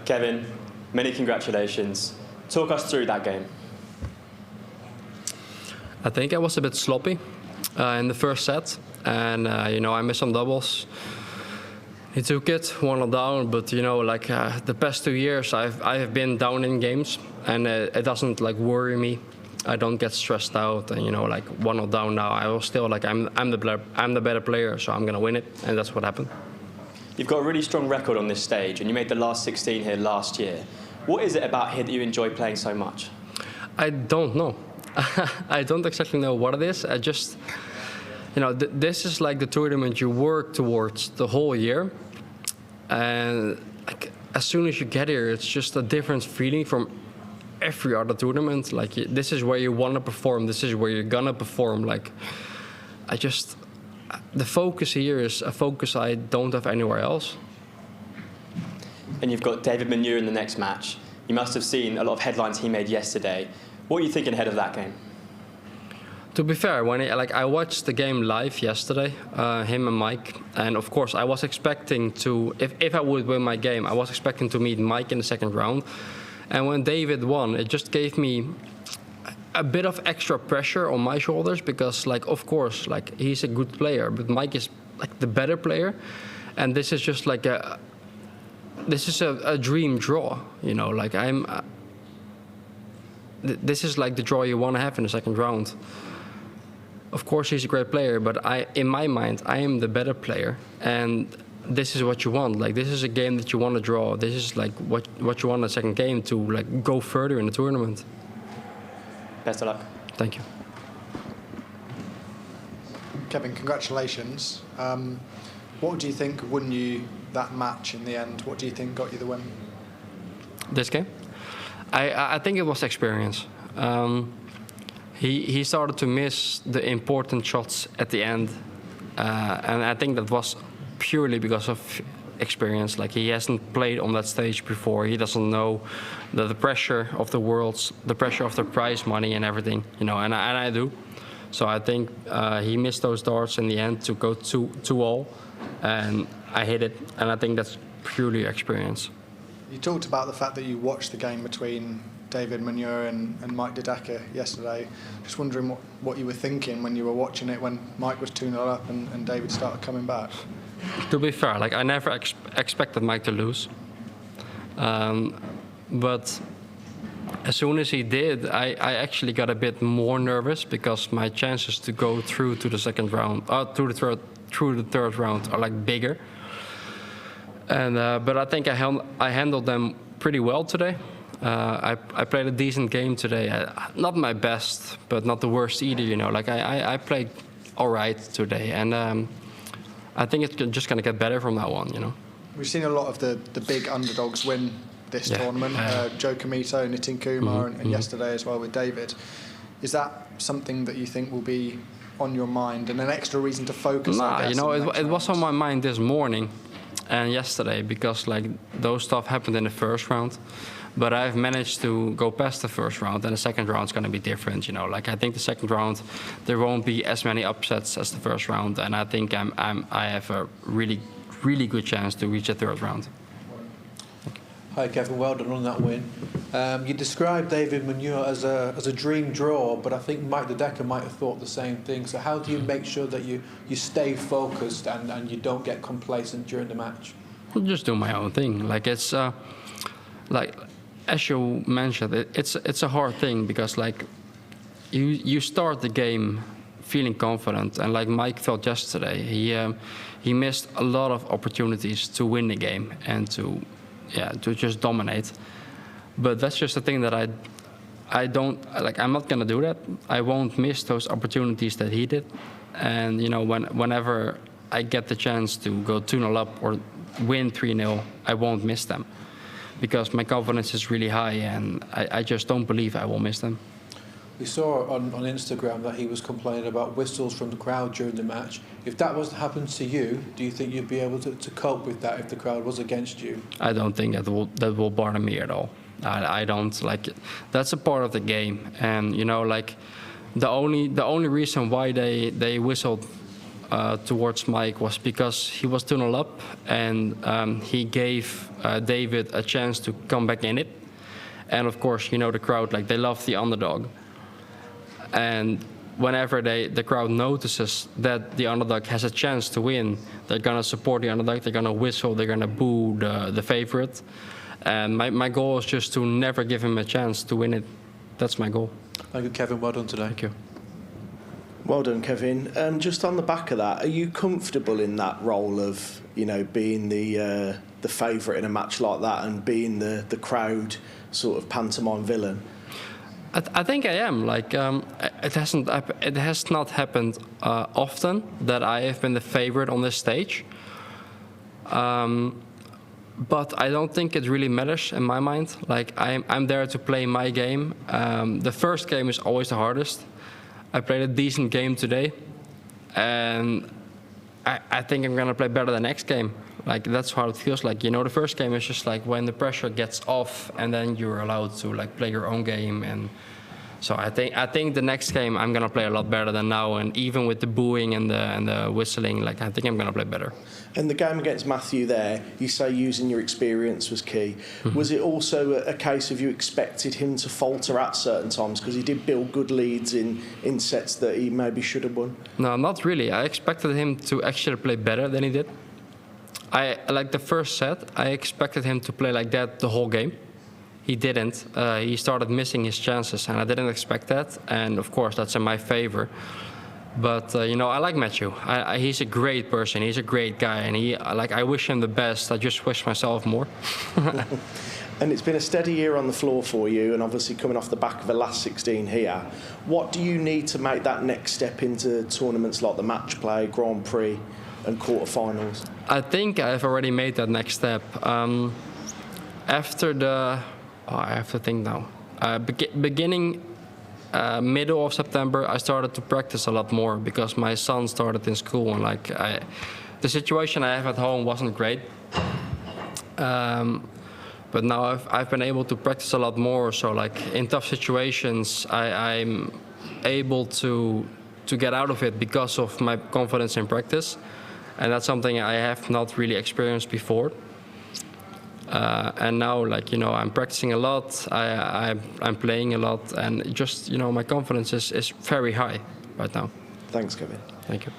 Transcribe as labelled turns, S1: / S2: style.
S1: Kevin, many congratulations. Talk us through that game.
S2: I think I was a bit sloppy in the first set, and I missed some doubles. He took it 1-0 down, but the past 2 years I have been down in games, and it doesn't worry me. I don't get stressed out, and 1-0 down now. I was still I'm the better player, so I'm gonna win it, and that's what happened.
S1: You've got a really strong record on this stage, and you made the last 16 here last year. What is it about here that you enjoy playing so much?
S2: I don't know. I don't exactly know what it is. I just, this is like the tournament you work towards the whole year, and as soon as you get here, it's just a different feeling from every other tournament. This is where you want to perform. This is where you're gonna perform. The focus here is a focus I don't have anywhere else.
S1: And you've got David Munyua in the next match. You must have seen a lot of headlines he made yesterday. What are you thinking ahead of that game?
S2: To be fair, when I watched the game live yesterday, him and Mike, and of course I was expecting to, if I would win my game, I was expecting to meet Mike in the second round. And when David won, it just gave me a bit of extra pressure on my shoulders because, of course, he's a good player, but Mike is the better player, and this is just a dream draw, this is the draw you want to have in the second round. Of course, he's a great player, but in my mind, I am the better player, and this is what you want. This is a game that you want to draw. This is what you want in the second game to go further in the tournament.
S1: Best of luck.
S2: Thank you.
S3: Kevin, congratulations. What do you think won you that match in the end? What do you think got you the win?
S2: This game? I think it was experience. He started to miss the important shots at the end, and I think that was purely because of experience. He hasn't played on that stage before. He doesn't know the pressure of the Worlds, the pressure of the prize money and everything, and I do. So I think he missed those darts in the end to go 2-2-all, and I hit it, and I think that's purely experience.
S3: You talked about the fact that you watched the game between David Munyua and Mike Dennant yesterday. Just wondering what you were thinking when you were watching it, when Mike was 2-0 up and David started coming back.
S2: To be fair, I never expected Mike to lose. But as soon as he did, I actually got a bit more nervous because my chances to go through to the second round, through the third round are bigger. And but I think I handled them pretty well today. I played a decent game today. Not my best, but not the worst either. I played all right today, and I think it's just going to get better from now on.
S3: We've seen a lot of the big underdogs win this tournament. Joe Comito, Nitin Kumar, and yesterday as well with David. Is that something that you think will be on your mind and an extra reason to focus?
S2: It was on my mind this morning and yesterday because those stuff happened in the first round. But I've managed to go past the first round, and the second round is going to be different. I think the second round there won't be as many upsets as the first round, and I think I have a really, really good chance to reach the third round.
S4: Hi Kevin, well done on that win. You described David Munyua as a dream draw, but I think Mike Dennant might have thought the same thing. So how do you make sure that you stay focused and you don't get complacent during the match?
S2: I'll just do my own thing. As you mentioned, it's a hard thing because you start the game feeling confident, and Mike felt yesterday, he missed a lot of opportunities to win the game and to just dominate. But that's just a thing that I don't I'm not gonna do that. I won't miss those opportunities that he did, and whenever I get the chance to go 2-0 up or win 3-0, I won't miss them. Because my confidence is really high, and I just don't believe I will miss them.
S4: We saw on Instagram that he was complaining about whistles from the crowd during the match. If that was to happen to you, do you think you'd be able to cope with that if the crowd was against you?
S2: I don't think that will bother me at all. I don't that's a part of the game, and the only reason why they whistled towards Mike was because he was 2-0 up, and he gave David a chance to come back in it. And of course, you know, the crowd, like, they love the underdog. And whenever the crowd notices that the underdog has a chance to win, they're gonna support the underdog, they're gonna whistle, they're gonna boo the favorite. And my goal is just to never give him a chance to win it. That's my goal.
S4: Thank you, Kevin. Well done today.
S2: Thank you.
S5: Well done, Kevin. Just on the back of that, are you comfortable in that role of, you know, being the favourite in a match like that and being the crowd sort of pantomime villain?
S2: I think I am. Like, it has not happened often that I have been the favorite on this stage. But I don't think it really matters in my mind. Like, I'm there to play my game. The first game is always the hardest. I played a decent game today, and I think I'm gonna play better the next game. Like, that's how it feels like. You know, the first game is just like when the pressure gets off, and then you're allowed to like play your own game. And so I think the next game I'm gonna play a lot better than now. And even with the booing and the whistling, like, I think I'm gonna play better.
S5: And the game against Matthew there, you say using your experience was key. Mm-hmm. Was it also a case of you expected him to falter at certain times? Because he did build good leads in sets that he maybe should have won.
S2: No, not really. I expected him to actually play better than he did. Like the first set, I expected him to play like that the whole game. He didn't. He started missing his chances, and I didn't expect that. And of course, that's in my favor. But you know, I like Matthew. He's a great person. He's a great guy, and I wish him the best. I just wish myself more.
S5: And it's been a steady year on the floor for you, and obviously coming off the back of the last 16 here. What do you need to make that next step into tournaments like the Match Play, Grand Prix, and quarterfinals?
S2: I think I've already made that next step. I have to think now. Beginning middle of September, I started to practice a lot more because my son started in school, and like the situation I have at home wasn't great. But now I've been able to practice a lot more. So like in tough situations, I'm able to get out of it because of my confidence in practice, and that's something I have not really experienced before. And now, like, you know, I'm practicing a lot, I'm playing a lot, and just, you know, my confidence is very high right now.
S5: Thanks, Kevin.
S2: Thank you.